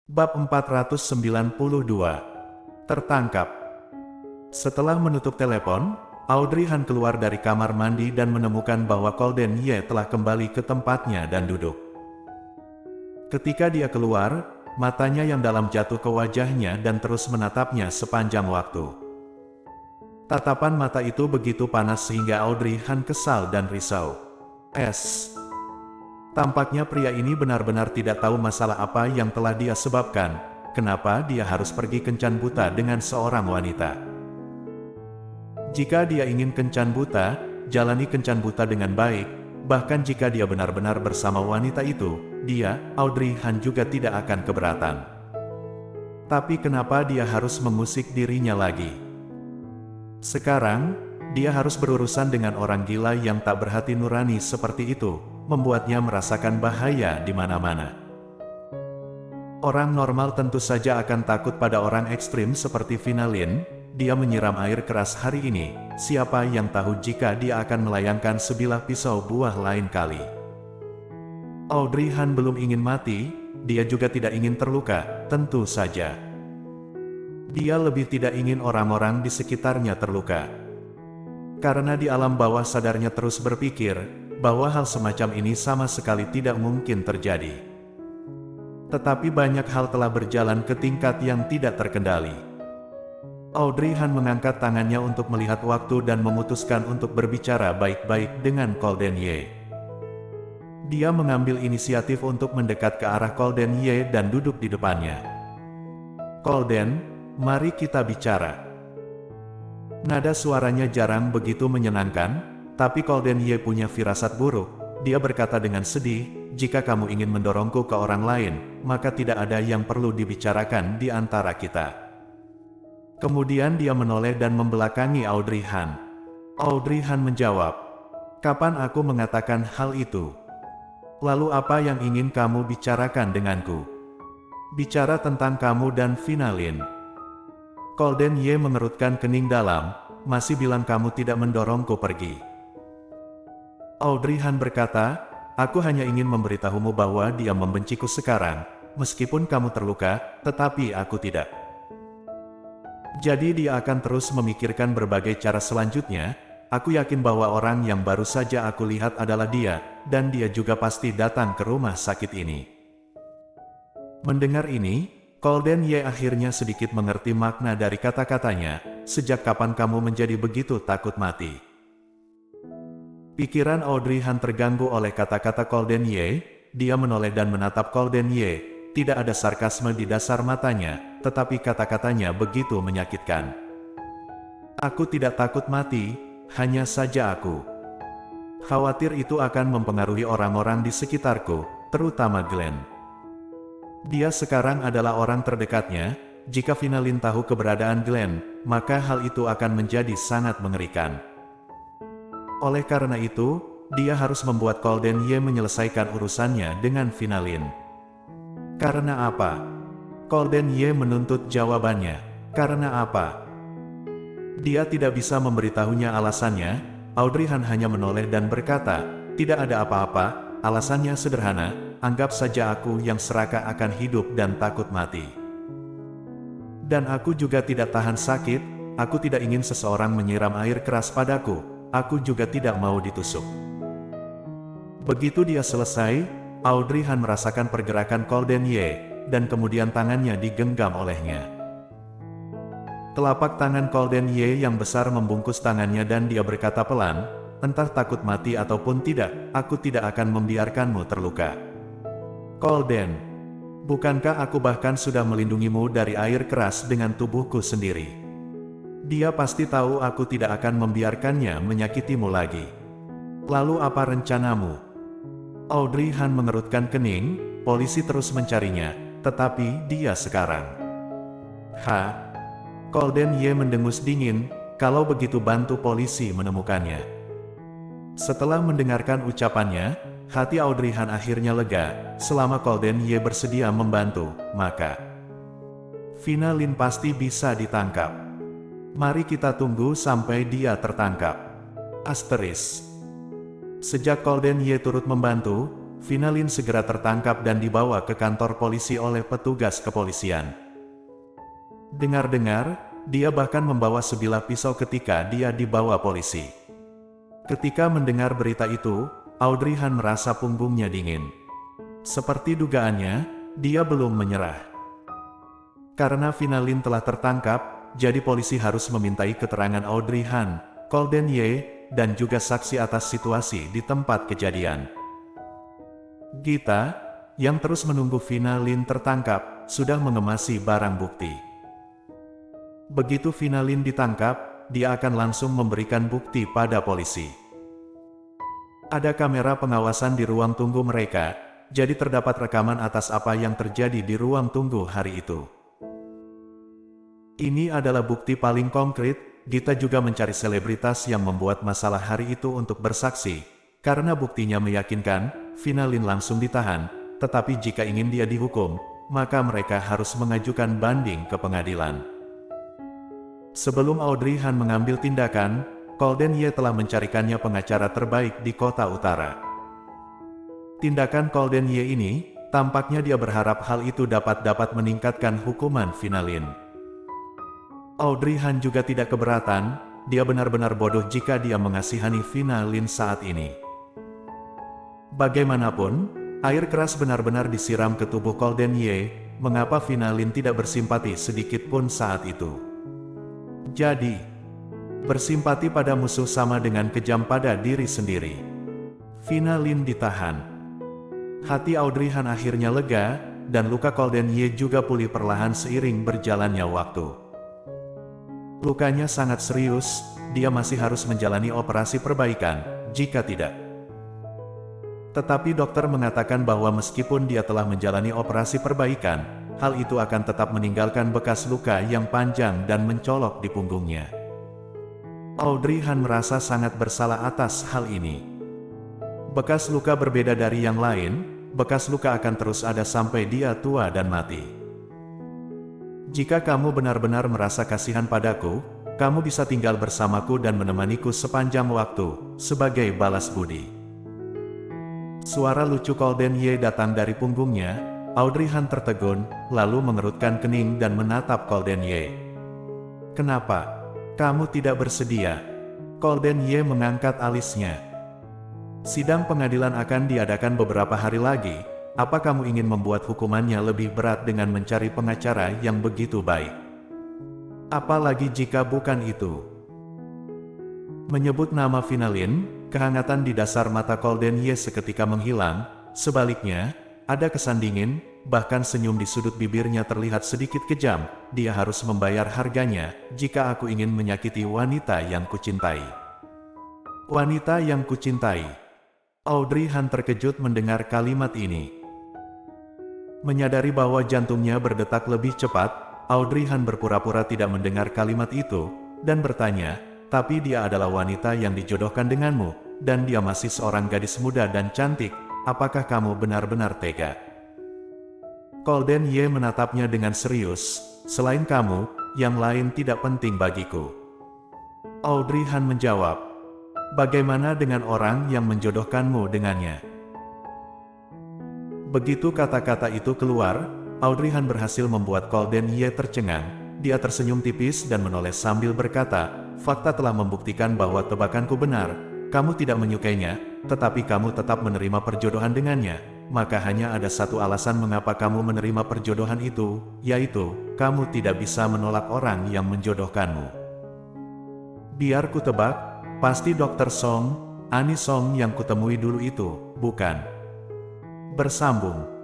Bab 492. Tertangkap. Setelah menutup telepon, Audrey Han keluar dari kamar mandi dan menemukan bahwa Colden Ye telah kembali ke tempatnya dan duduk. Ketika dia keluar, matanya yang dalam jatuh ke wajahnya dan terus menatapnya sepanjang waktu. Tatapan mata itu begitu panas sehingga Audrey Han kesal dan risau. Tampaknya pria ini benar-benar tidak tahu masalah apa yang telah dia sebabkan. Kenapa dia harus pergi kencan buta dengan seorang wanita? Jika dia ingin kencan buta, jalani kencan buta dengan baik. Bahkan jika dia benar-benar bersama wanita itu, dia, Audrey Han juga tidak akan keberatan. Tapi kenapa dia harus mengusik dirinya lagi? Sekarang, dia harus berurusan dengan orang gila yang tak berhati nurani seperti itu, membuatnya merasakan bahaya di mana-mana. Orang normal tentu saja akan takut pada orang ekstrim seperti Vinalin. Dia menyiram air keras hari ini. Siapa yang tahu jika dia akan melayangkan sebilah pisau buah lain kali. Audrey Han belum ingin mati, dia juga tidak ingin terluka, tentu saja. Dia lebih tidak ingin orang-orang di sekitarnya terluka. Karena di alam bawah sadarnya terus berpikir, bahwa hal semacam ini sama sekali tidak mungkin terjadi. Tetapi banyak hal telah berjalan ke tingkat yang tidak terkendali. Audrey Han mengangkat tangannya untuk melihat waktu dan memutuskan untuk berbicara baik-baik dengan Colden Ye. Dia mengambil inisiatif untuk mendekat ke arah Colden Ye dan duduk di depannya. "Colden, mari kita bicara." Nada suaranya jarang begitu menyenangkan, tapi Colden Ye punya firasat buruk. Dia berkata dengan sedih, "Jika kamu ingin mendorongku ke orang lain, maka tidak ada yang perlu dibicarakan di antara kita." Kemudian dia menoleh dan membelakangi Audrey Han. Audrey Han menjawab, "Kapan aku mengatakan hal itu? Lalu apa yang ingin kamu bicarakan denganku?" "Bicara tentang kamu dan Vinalin." Colden Ye mengerutkan kening dalam, "Masih bilang kamu tidak mendorongku pergi." Audrey Han berkata, "Aku hanya ingin memberitahumu bahwa dia membenciku sekarang, meskipun kamu terluka, tetapi aku tidak. Jadi dia akan terus memikirkan berbagai cara selanjutnya. Aku yakin bahwa orang yang baru saja aku lihat adalah dia, dan dia juga pasti datang ke rumah sakit ini." Mendengar ini, Colden Ye akhirnya sedikit mengerti makna dari kata-katanya. "Sejak kapan kamu menjadi begitu takut mati?" Pikiran Audrey Han terganggu oleh kata-kata Colden Ye. Dia menoleh dan menatap Colden Ye. Tidak ada sarkasme di dasar matanya, tetapi kata-katanya begitu menyakitkan. "Aku tidak takut mati, hanya saja aku khawatir itu akan mempengaruhi orang-orang di sekitarku, terutama Glenn. Dia sekarang adalah orang terdekatnya. Jika Vinalin tahu keberadaan Glenn, maka hal itu akan menjadi sangat mengerikan. Oleh karena itu, dia harus membuat Colden Ye menyelesaikan urusannya dengan Vinalin." "Karena apa?" Colden Ye menuntut jawabannya. "Karena apa?" Dia tidak bisa memberitahunya alasannya. Audrey Han hanya menoleh dan berkata, "Tidak ada apa-apa, alasannya sederhana, anggap saja aku yang serakah akan hidup dan takut mati. Dan aku juga tidak tahan sakit, aku tidak ingin seseorang menyiram air keras padaku, aku juga tidak mau ditusuk." Begitu dia selesai, Audrey Han merasakan pergerakan Colden Ye, dan kemudian tangannya digenggam olehnya. Telapak tangan Colden Ye yang besar membungkus tangannya dan dia berkata pelan, "Entah takut mati ataupun tidak, aku tidak akan membiarkanmu terluka. Colden, bukankah aku bahkan sudah melindungimu dari air keras dengan tubuhku sendiri? Dia pasti tahu aku tidak akan membiarkannya menyakitimu lagi. Lalu apa rencanamu?" Audrey Han mengerutkan kening. Polisi terus mencarinya, tetapi dia sekarang. Colden Ye mendengus dingin. "Kalau begitu bantu polisi menemukannya." Setelah mendengarkan ucapannya, hati Audrey Han akhirnya lega. Selama Colden Ye bersedia membantu, maka Vinalin pasti bisa ditangkap. Mari kita tunggu sampai dia tertangkap. Sejak Colden Ye turut membantu, Finalin segera tertangkap dan dibawa ke kantor polisi oleh petugas kepolisian. Dengar-dengar, dia bahkan membawa sebilah pisau ketika dia dibawa polisi. Ketika mendengar berita itu, Audrey Han merasa punggungnya dingin. Seperti dugaannya, dia belum menyerah. Karena Finalin telah tertangkap, jadi polisi harus memintai keterangan Audrey Han, Golden Ye, dan juga saksi atas situasi di tempat kejadian. Gita, yang terus menunggu Finalin tertangkap, sudah mengemasi barang bukti. Begitu Finalin ditangkap, dia akan langsung memberikan bukti pada polisi. Ada kamera pengawasan di ruang tunggu mereka, jadi terdapat rekaman atas apa yang terjadi di ruang tunggu hari itu. Ini adalah bukti paling konkret. Gita juga mencari selebritas yang membuat masalah hari itu untuk bersaksi. Karena buktinya meyakinkan, Finalin langsung ditahan, tetapi jika ingin dia dihukum, maka mereka harus mengajukan banding ke pengadilan. Sebelum Audrey Han mengambil tindakan, Golden Ye telah mencarikannya pengacara terbaik di kota utara. Tindakan Golden Ye ini, tampaknya dia berharap hal itu dapat meningkatkan hukuman Finalin. Audrey Han juga tidak keberatan, dia benar-benar bodoh jika dia mengasihani Finalin saat ini. Bagaimanapun, air keras benar-benar disiram ke tubuh Golden Ye, mengapa Finalin tidak bersimpati sedikit pun saat itu. Jadi, bersimpati pada musuh sama dengan kejam pada diri sendiri. Finalin ditahan. Hati Audrey Han akhirnya lega, dan luka Golden Ye juga pulih perlahan seiring berjalannya waktu. Lukanya sangat serius, dia masih harus menjalani operasi perbaikan, jika tidak. Tetapi dokter mengatakan bahwa meskipun dia telah menjalani operasi perbaikan, hal itu akan tetap meninggalkan bekas luka yang panjang dan mencolok di punggungnya. Audrey Han merasa sangat bersalah atas hal ini. Bekas luka berbeda dari yang lain, bekas luka akan terus ada sampai dia tua dan mati. Jika kamu benar-benar merasa kasihan padaku, kamu bisa tinggal bersamaku dan menemaniku sepanjang waktu, sebagai balas budi. Suara lucu Golden Ye datang dari punggungnya. Audrey Han tertegun, lalu mengerutkan kening dan menatap Golden Ye. Kenapa? Kamu tidak bersedia? Golden Ye mengangkat alisnya. Sidang pengadilan akan diadakan beberapa hari lagi. Apa kamu ingin membuat hukumannya lebih berat dengan mencari pengacara yang begitu baik? Apalagi jika bukan itu. Menyebut nama Finalin, kehangatan di dasar mata Golden Ye seketika menghilang. Sebaliknya, ada kesan dingin, bahkan senyum di sudut bibirnya terlihat sedikit kejam. Dia harus membayar harganya, jika aku ingin menyakiti wanita yang kucintai. Wanita yang kucintai. Audrey Han terkejut mendengar kalimat ini. Menyadari bahwa jantungnya berdetak lebih cepat, Audrey Han berpura-pura tidak mendengar kalimat itu, dan bertanya, tapi dia adalah wanita yang dijodohkan denganmu, dan dia masih seorang gadis muda dan cantik, apakah kamu benar-benar tega? Golden Ye menatapnya dengan serius, selain kamu, yang lain tidak penting bagiku. Audrey Han menjawab, bagaimana dengan orang yang menjodohkanmu dengannya? Begitu kata-kata itu keluar, Audrey Han berhasil membuat Golden Ye tercengang. Dia tersenyum tipis dan menoleh sambil berkata, fakta telah membuktikan bahwa tebakanku benar, kamu tidak menyukainya, tetapi kamu tetap menerima perjodohan dengannya, maka hanya ada satu alasan mengapa kamu menerima perjodohan itu, yaitu, kamu tidak bisa menolak orang yang menjodohkanmu. Biar ku tebak, pasti Dr. Song, Ani Song yang kutemui dulu itu, bukan? Bersambung.